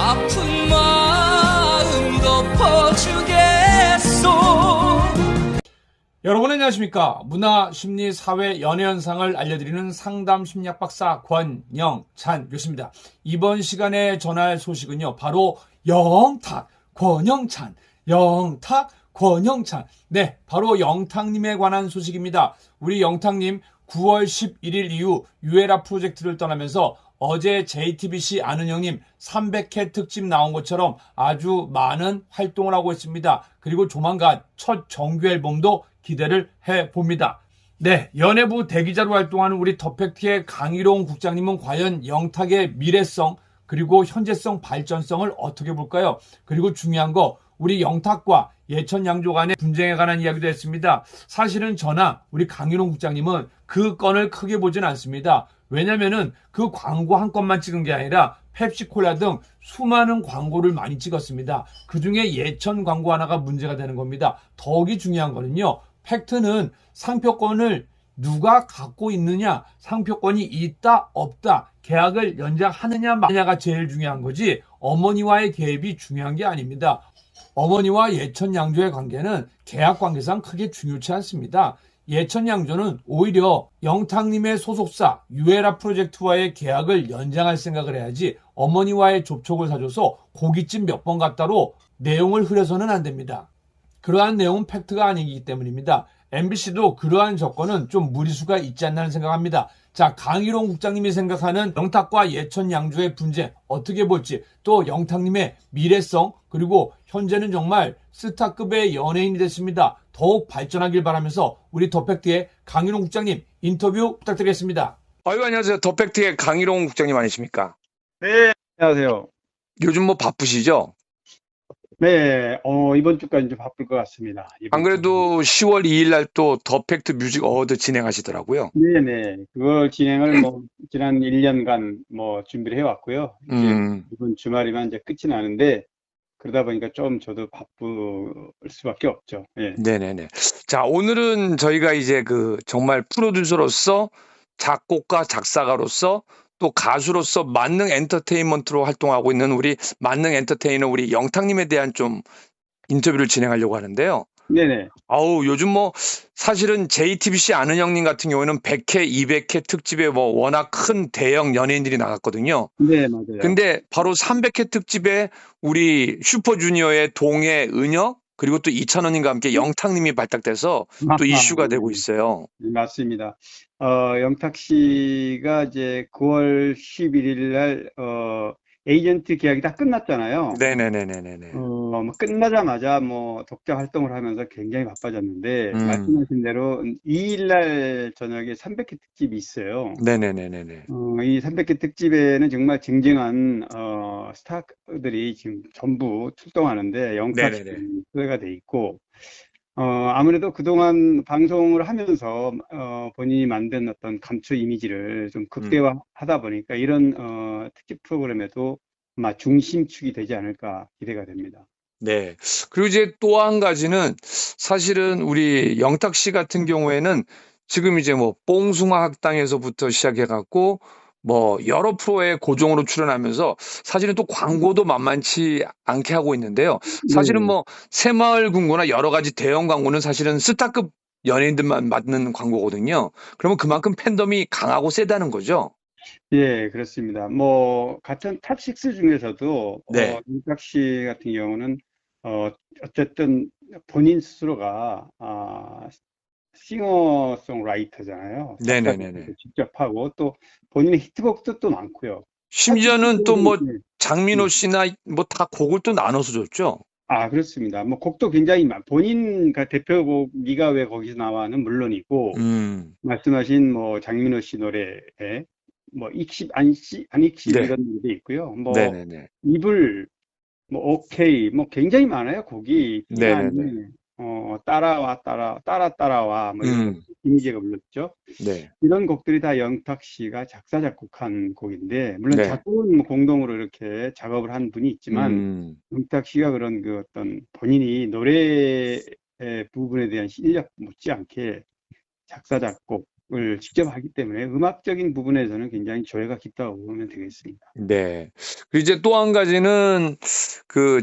아픈 마음 덮어주겠소. 여러분 안녕하십니까? 문화, 심리, 사회, 연애 현상을 알려드리는 상담 심리학 박사 권영찬 교수입니다. 이번 시간에 전할 소식은요, 바로 영탁, 권영찬, 영탁, 권영찬. 네, 바로 영탁님에 관한 소식입니다. 우리 영탁님 9월 11일 이후 유에라 프로젝트를 떠나면서 어제 JTBC 아는 형님 300회 특집 나온 것처럼 아주 많은 활동을 하고 있습니다. 그리고 조만간 첫 정규 앨범도 기대를 해봅니다. 네, 연예부 대기자로 활동하는 우리 더팩트의 강희롱 국장님은 과연 영탁의 미래성 그리고 현재성 발전성을 어떻게 볼까요? 그리고 중요한 거 우리 영탁과 예천 양조 간의 분쟁에 관한 이야기도 했습니다. 사실은 저나 우리 강희롱 국장님은 그 건을 크게 보진 않습니다. 왜냐면은 그 광고 한 건만 찍은 게 아니라 펩시콜라 등 수많은 광고를 많이 찍었습니다. 그 중에 예천 광고 하나가 문제가 되는 겁니다. 더욱이 중요한 거는요, 팩트는 상표권을 누가 갖고 있느냐, 상표권이 있다 없다, 계약을 연장하느냐 마느냐가 제일 중요한 거지 어머니와의 계획이 중요한 게 아닙니다. 어머니와 예천 양조의 관계는 계약 관계상 크게 중요치 않습니다. 예천 양조는 오히려 영탁님의 소속사 유에라 프로젝트와의 계약을 연장할 생각을 해야지 어머니와의 접촉을 사줘서 고깃집 몇 번 갔다로 내용을 흐려서는 안 됩니다. 그러한 내용은 팩트가 아니기 때문입니다. MBC도 그러한 조건은 좀 무리수가 있지 않나 생각합니다. 자, 강희롱 국장님이 생각하는 영탁과 예천 양조의 분쟁 어떻게 볼지, 또 영탁님의 미래성, 그리고 현재는 정말 스타급의 연예인이 됐습니다. 더욱 발전하길 바라면서 우리 더팩트의 강희롱 국장님 인터뷰 부탁드리겠습니다. 아유, 안녕하세요. 더팩트의 강희롱 국장님 아니십니까? 네, 안녕하세요. 요즘 뭐 바쁘시죠? 네, 이번 주까지 좀 바쁠 것 같습니다. 안 그래도 10월 2일 날 또 더팩트 뮤직 어워드 진행하시더라고요. 네네. 그걸 진행을 지난 1년간 준비를 해왔고요. 이제 이번 주말이면 이제 끝이 나는데, 그러다 보니까 좀 저도 바쁠 수밖에 없죠. 예. 네네네. 자, 오늘은 저희가 이제 정말 프로듀서로서 작곡가, 작사가로서 또 가수로서 만능 엔터테인먼트로 활동하고 있는 우리 만능 엔터테이너 우리 영탁님에 대한 좀 인터뷰를 진행하려고 하는데요. 네네. 아우, 요즘 사실은 JTBC 아는 형님 같은 경우에는 100회, 200회 특집에 워낙 큰 대형 연예인들이 나갔거든요. 네, 맞아요. 근데 바로 300회 특집에 우리 슈퍼주니어의 동해, 은혁, 그리고 또 이찬원님과 함께 영탁님이 발탁돼서 또 이슈가 되고 있어요. 네, 맞습니다. 영탁 씨가 이제 9월 11일 날, 에이전트 계약이 다 끝났잖아요. 네네네네네. 끝나자마자 독자 활동을 하면서 굉장히 바빠졌는데, 말씀하신 대로 2일 날 저녁에 300회 특집이 있어요. 네네네네네. 이 300회 특집에는 정말 쟁쟁한, 스타들이 지금 전부 출동하는데, 영탁 씨 네네네. 소개가 돼 있고, 아무래도 그동안 방송을 하면서, 본인이 만든 어떤 감초 이미지를 좀 극대화하다 보니까 이런, 특집 프로그램에도 아마 중심축이 되지 않을까 기대가 됩니다. 네. 그리고 이제 또 한 가지는 사실은 우리 영탁 씨 같은 경우에는 지금 이제 뽕숭아 학당에서부터 시작해갖고 여러 프로에 고정으로 출연하면서 사실은 또 광고도 만만치 않게 하고 있는데요. 사실은 새마을 금고나 여러 가지 대형 광고는 사실은 스타급 연예인들만 맡는 광고거든요. 그러면 그만큼 팬덤이 강하고 세다는 거죠. 예, 그렇습니다. 같은 탑6 중에서도, 네. 영탁 씨 같은 경우는, 어쨌든 본인 스스로가, 싱어송라이터잖아요. 네네네네. 작사도 직접 하고, 또 본인의 히트곡도 또 많고요. 심지어는 또 네. 장민호 씨나 다 곡을 또 나눠서 줬죠. 그렇습니다. 곡도 굉장히 본인 대표곡 네가 왜 거기서 나와는 물론이고, 말씀하신 장민호 씨 노래에 익십 안 익십 네. 이런 노래도 있고요. 네네네. 이불, 오케이, 굉장히 많아요, 곡이. 네네네. 따라와, 이런 김희재가 불렀죠. 네. 이런 곡들이 다 영탁 씨가 작사, 작곡한 곡인데, 물론 네. 작곡은 공동으로 이렇게 작업을 한 분이 있지만, 영탁 씨가 그런 어떤 본인이 노래의 부분에 대한 실력 못지않게 작사, 작곡, 작곡을 직접 하기 때문에 음악적인 부분에서는 굉장히 조예가 깊다고 보면 되겠습니다. 네. 그리고 이제 또 한 가지는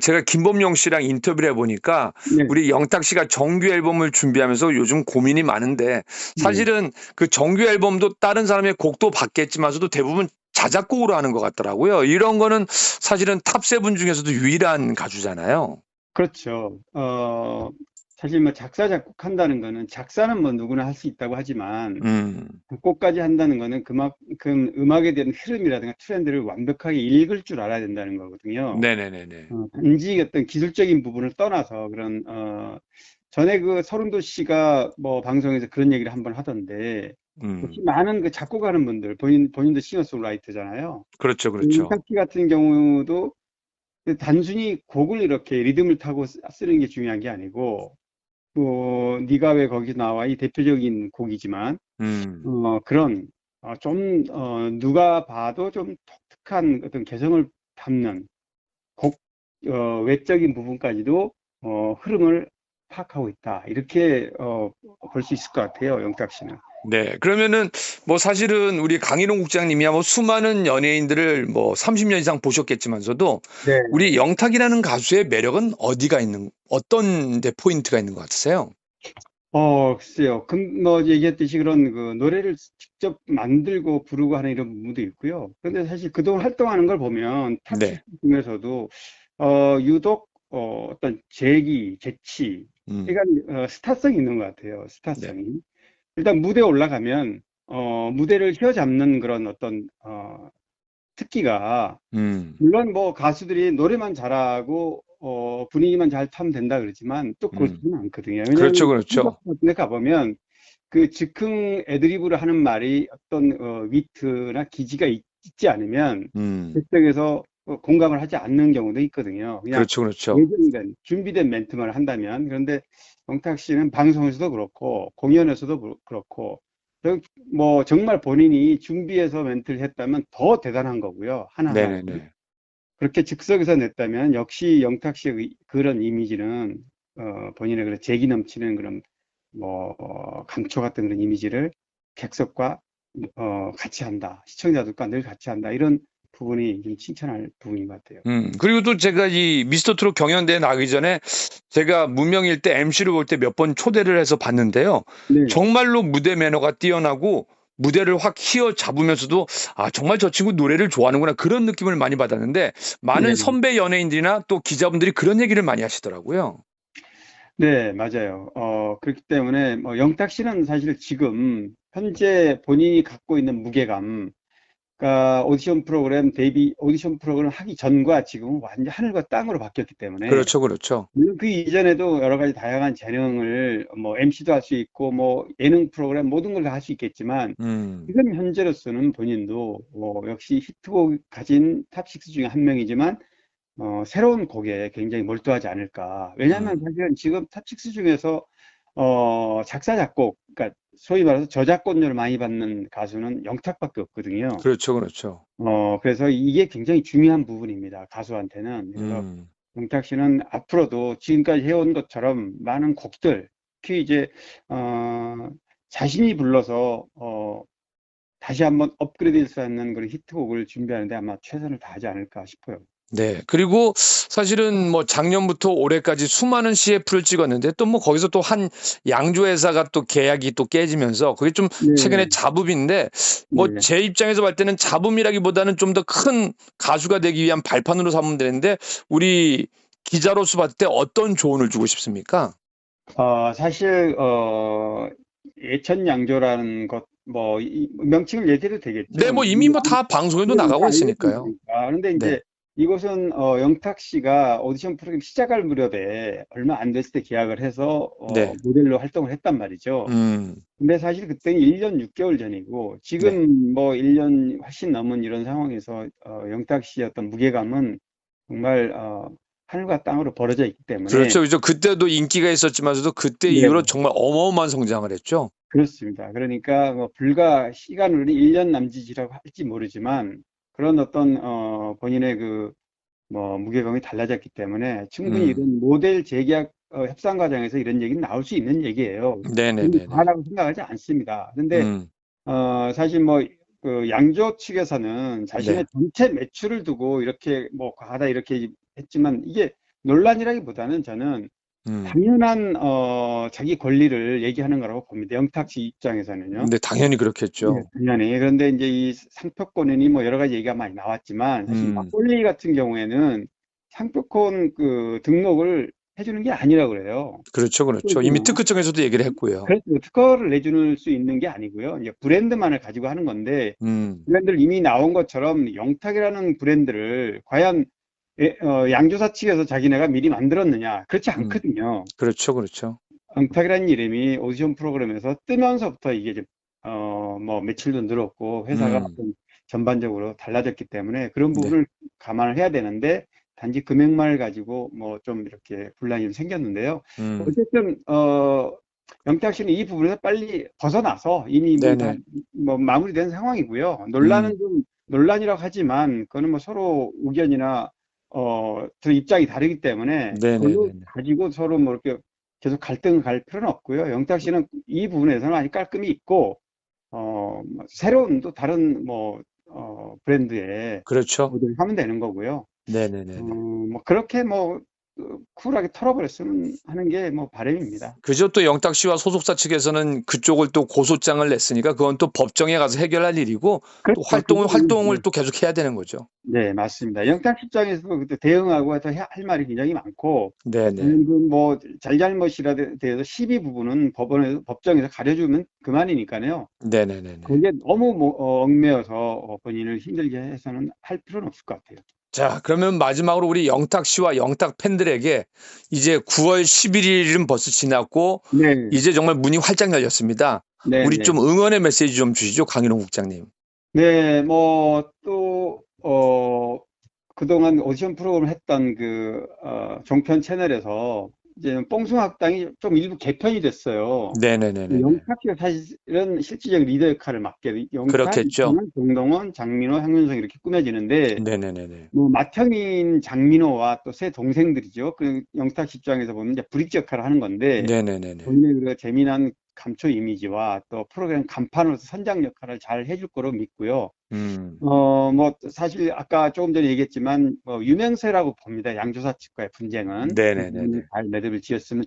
제가 김범용 씨랑 인터뷰를 해보니까 네, 우리 영탁 씨가 정규 앨범을 준비하면서 요즘 고민이 많은데 네. 사실은 그 정규 앨범도 다른 사람의 곡도 받겠지만서도 대부분 자작곡으로 하는 것 같더라고요. 이런 거는 사실은 탑7 중에서도 유일한 가수잖아요. 그렇죠. 사실 뭐 작사, 작곡한다는 거는 작사는 뭐 누구나 할 수 있다고 하지만 음, 작곡까지 한다는 거는 그만큼 음악에 대한 흐름이라든가 트렌드를 완벽하게 읽을 줄 알아야 된다는 거거든요. 네네네네. 단지 어떤 기술적인 부분을 떠나서 전에 그 서른도 씨가 뭐 방송에서 그런 얘기를 한번 하던데 음, 역시 많은 그 작곡하는 분들, 본인도 싱어송라이터잖아요. 그렇죠, 그렇죠. 윤탁 씨 같은 경우도 단순히 곡을 이렇게 리듬을 타고 쓰는 게 중요한 게 아니고, 네가 왜 거기 나와 이 대표적인 곡이지만, 음, 누가 봐도 좀 독특한 어떤 개성을 담는 곡, 외적인 부분까지도 흐름을 파악하고 있다. 이렇게 볼 수 있을 것 같아요, 영탁 씨는. 네. 그러면은 뭐 사실은 우리 강인홍 국장님이야 뭐 수많은 연예인들을 뭐 30년 이상 보셨겠지만서도 네. 우리 영탁이라는 가수의 매력은 어떤 데 포인트가 있는 것 같으세요? 글쎄요. 뭐, 얘기했듯이 그런 그 노래를 직접 만들고 부르고 하는 이런 부분도 있고요. 그런데 사실 그동안 활동하는 걸 보면 탑6 네. 중에서도, 유독, 어떤 재치, 음, 그러니까, 스타성이 있는 것 같아요. 네. 스타성이. 일단 무대에 올라가면, 무대를 휘어잡는 그런 어떤, 특기가 음, 물론 뭐 가수들이 노래만 잘하고 분위기만 잘 타면 된다 그러지만 또 음. 그렇지는 않거든요. 그렇죠, 왜냐하면 콘서트 그렇죠. 같은 데 가보면 그 즉흥 애드리브로 하는 말이 어떤 위트나 기지가 있지 않으면 음, 객석에서 공감을 하지 않는 경우도 있거든요. 그냥 그렇죠, 그렇죠. 예정된 준비된 멘트만 한다면. 그런데 영탁 씨는 방송에서도 그렇고 공연에서도 그렇고 뭐 정말 본인이 준비해서 멘트를 했다면 더 대단한 거고요. 하나하나. 네네네. 그렇게 즉석에서 냈다면 역시 영탁 씨의 그런 이미지는 본인의 그런 재기 넘치는 그런 뭐 강초 같은 그런 이미지를 객석과 같이 한다. 시청자들과 늘 같이 한다. 이런 부분이 좀 칭찬할 부분인 것 같아요. 그리고 또 제가 이 미스터 트롯 경연대회 나가기 전에 제가 무명일 때 MC를 볼 때 몇 번 초대를 해서 봤는데요. 네, 정말로 무대 매너가 뛰어나고 무대를 확 휘어 잡으면서도 아, 정말 저 친구 노래를 좋아하는구나 그런 느낌을 많이 받았는데 많은 네, 선배 연예인들이나 또 기자분들이 그런 얘기를 많이 하시더라고요. 네, 맞아요. 그렇기 때문에 뭐 영탁 씨는 사실 지금 현재 본인이 갖고 있는 무게감, 그러니까 데뷔 오디션 프로그램 하기 전과 지금은 완전 하늘과 땅으로 바뀌었기 때문에 그렇죠, 그렇죠. 물론 그 이전에도 여러 가지 다양한 재능을 뭐 MC도 할 수 있고 뭐 예능 프로그램 모든 걸 다 할 수 있겠지만 음, 지금 현재로서는 본인도 역시 히트곡 가진 탑6 중에 한 명이지만 새로운 곡에 굉장히 몰두하지 않을까. 왜냐하면 음, 사실은 지금 탑6 중에서 작사 작곡 그러니까 소위 말해서 저작권료를 많이 받는 가수는 영탁밖에 없거든요. 그렇죠, 그렇죠. 그래서 이게 굉장히 중요한 부분입니다. 가수한테는. 그래서 음. 영탁 씨는 앞으로도 지금까지 해온 것처럼 많은 곡들, 특히 이제, 자신이 불러서, 다시 한번 업그레이드 수 있는 그런 히트곡을 준비하는데 아마 최선을 다하지 않을까 싶어요. 네. 그리고 사실은 뭐 작년부터 올해까지 수많은 CF를 찍었는데 또 뭐 거기서 또 한 양조회사가 또 계약이 또 깨지면서 그게 좀 최근에 네, 잡음인데 뭐 네. 제 입장에서 볼 때는 잡음이라기보다는 좀 더 큰 가수가 되기 위한 발판으로 삼으면 되는데 우리 기자로서 봤을 때 어떤 조언을 주고 싶습니까? 사실, 예천양조라는 것, 뭐, 명칭을 얘기해도 네, 되겠죠. 뭐 이미 뭐 다 방송에도 다 나가고 알려진 있으니까요. 거니까. 그런데 네. 이제 이곳은 영탁 씨가 오디션 프로그램 시작할 무렵에 얼마 안 됐을 때 계약을 해서 네. 모델로 활동을 했단 말이죠. 음. 근데 사실 그때는 1년 6개월 전이고 네. 지금 뭐 1년 훨씬 넘은 이런 상황에서 영탁 씨의 어떤 무게감은 정말 하늘과 땅으로 벌어져 있기 때문에 그렇죠. 그죠. 그때도 인기가 있었지만서도 그때 이후로 네, 정말 어마어마한 성장을 했죠. 그렇습니다. 그러니까 뭐 불과 시간으로는 1년 남짓이라고 할지 모르지만 그런 어떤 본인의 그 뭐 무게감이 달라졌기 때문에 충분히 음. 이런 모델 재계약 협상 과정에서 이런 얘기는 나올 수 있는 얘기예요. 저는 네네네네. 과하다고 생각하지 않습니다. 그런데 음. 사실 뭐, 그 양조 측에서는 자신의 네. 전체 매출을 두고 이렇게 뭐 과하다 이렇게 했지만 이게 논란이라기보다는 저는 음. 당연한, 자기 권리를 얘기하는 거라고 봅니다. 영탁 씨 입장에서는요. 근데 당연히 네, 그렇겠죠. 당연히. 그런데 이제 이 상표권이니 뭐 여러 가지 얘기가 많이 나왔지만 사실 음. 막걸리 같은 경우에는 상표권 그 등록을 해주는 게 아니라고 그래요. 그렇죠, 그렇죠. 이미 특허청에서도 얘기를 했고요. 그래서 특허를 내줄 수 있는 게 아니고요. 이제 브랜드만을 가지고 하는 건데 음. 브랜드를 이미 나온 것처럼 영탁이라는 브랜드를 과연 양조사 측에서 자기네가 미리 만들었느냐? 그렇지 않거든요. 그렇죠, 그렇죠. 영탁이라는 이름이 오디션 프로그램에서 뜨면서부터 이게 이제 뭐 매출도 늘었고 회사가 음. 좀 전반적으로 달라졌기 때문에 그런 네. 부분을 감안을 해야 되는데 단지 금액만을 가지고 뭐 좀 이렇게 분란이 좀 생겼는데요. 음. 어쨌든 영탁 씨는 이 부분에서 빨리 벗어나서 이미 뭐 다 네네. 뭐 마무리된 상황이고요. 음. 논란은 좀 논란이라고 하지만 그거는 뭐 서로 의견이나 저 입장이 다르기 때문에 그걸로 네네네. 가지고 서로 뭐 이렇게 계속 갈등을 갈 필요는 없고요. 영탁 씨는 이 부분에서는 아주 깔끔히 있고 새로운 또 다른 뭐 브랜드에 그렇죠. 모델을 하면 되는 거고요. 네네네네. 뭐 그렇게 뭐 쿨하게 털어버렸으면 하는 게 뭐 바람입니다. 그죠. 또 영탁 씨와 소속사 측에서는 그쪽을 또 고소장을 냈으니까 그건 또 법정에 가서 해결할 일이고 또 그렇죠. 활동을 또 계속 해야 되는 거죠. 네, 맞습니다. 영탁 입장에서 그때 대응하고 더 할 말이 굉장히 많고, 네네. 뭐, 잘잘못이라 대해서 시비 부분은 법정에서 가려주면 그만이니까요. 네네네네. 거기에 너무 얽매여서 본인을 힘들게 해서는 할 필요는 없을 것 같아요. 자, 그러면 마지막으로 우리 영탁 씨와 영탁 팬들에게 이제 9월 11일은 벌써 지났고 네, 이제 정말 문이 활짝 열렸습니다. 네, 우리 네. 좀 응원의 메시지 좀 주시죠, 강일홍 국장님. 네, 뭐, 또, 그동안 오디션 프로그램을 했던 종편 채널에서 이제 뽕숭아학당이 좀 일부 개편이 됐어요. 네네네네. 영탁 씨가 사실은 실질적 리더 역할을 맡게 영탁, 그렇겠죠. 이승환, 정동원, 장민호, 황윤성 이렇게 꾸며지는데 네네네네. 뭐 맏형인 장민호와 또 새 동생들이죠. 그 영탁 씨 입장에서 보면 이제 브릿지 역할을 하는 건데 네네네네. 본인의 그 재미난 감초 이미지와 또 프로그램 간판으로서 선장 역할을 잘 해줄 거로 믿고요. 뭐 사실 아까 조금 전에 얘기했지만 유명세라고 봅니다. 양조사 측과의 분쟁은 네네네네. 잘 매듭을 지었으면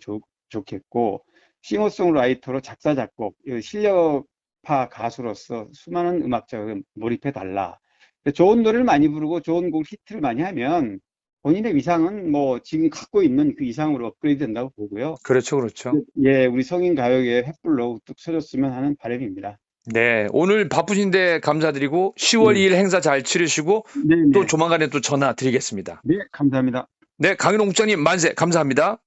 좋겠고 싱어송라이터로 작사 작곡 실력파 가수로서 수많은 음악 작업에 몰입해 달라. 좋은 노래를 많이 부르고 좋은 곡 히트를 많이 하면 본인의 위상은 뭐 지금 갖고 있는 그 이상으로 업그레이드 된다고 보고요. 그렇죠, 그렇죠. 예, 우리 성인 가요계의 횃불로 우뚝 서줬으면 하는 바람입니다. 네, 오늘 바쁘신데 감사드리고 10월 2일 행사 잘 치르시고 네, 또 네. 조만간에 또 전화 드리겠습니다. 네, 감사합니다. 네, 강일홍 국장님 만세 감사합니다.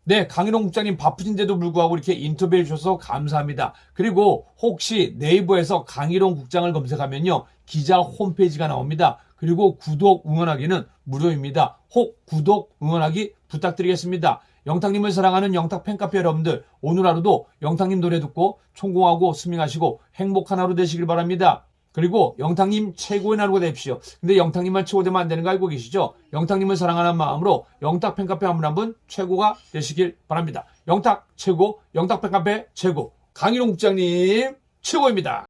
네, 강일홍 국장님 바쁘신데도 불구하고 이렇게 인터뷰해 주셔서 감사합니다. 그리고 혹시 네이버에서 강일홍 국장을 검색하면요, 기자 홈페이지가 나옵니다. 그리고 구독 응원하기는 무료입니다. 혹 구독 응원하기 부탁드리겠습니다. 영탁님을 사랑하는 영탁 팬카페 여러분들, 오늘 하루도 영탁님 노래 듣고 총공하고 스밍하시고 행복한 하루 되시길 바랍니다. 그리고 영탁님 최고의 하루가 되십시오. 근데 영탁님만 최고되면 안 되는 거 알고 계시죠? 영탁님을 사랑하는 마음으로 영탁 팬카페 한 분 한 분 최고가 되시길 바랍니다. 영탁 최고, 영탁 팬카페 최고, 강일홍 국장님 최고입니다.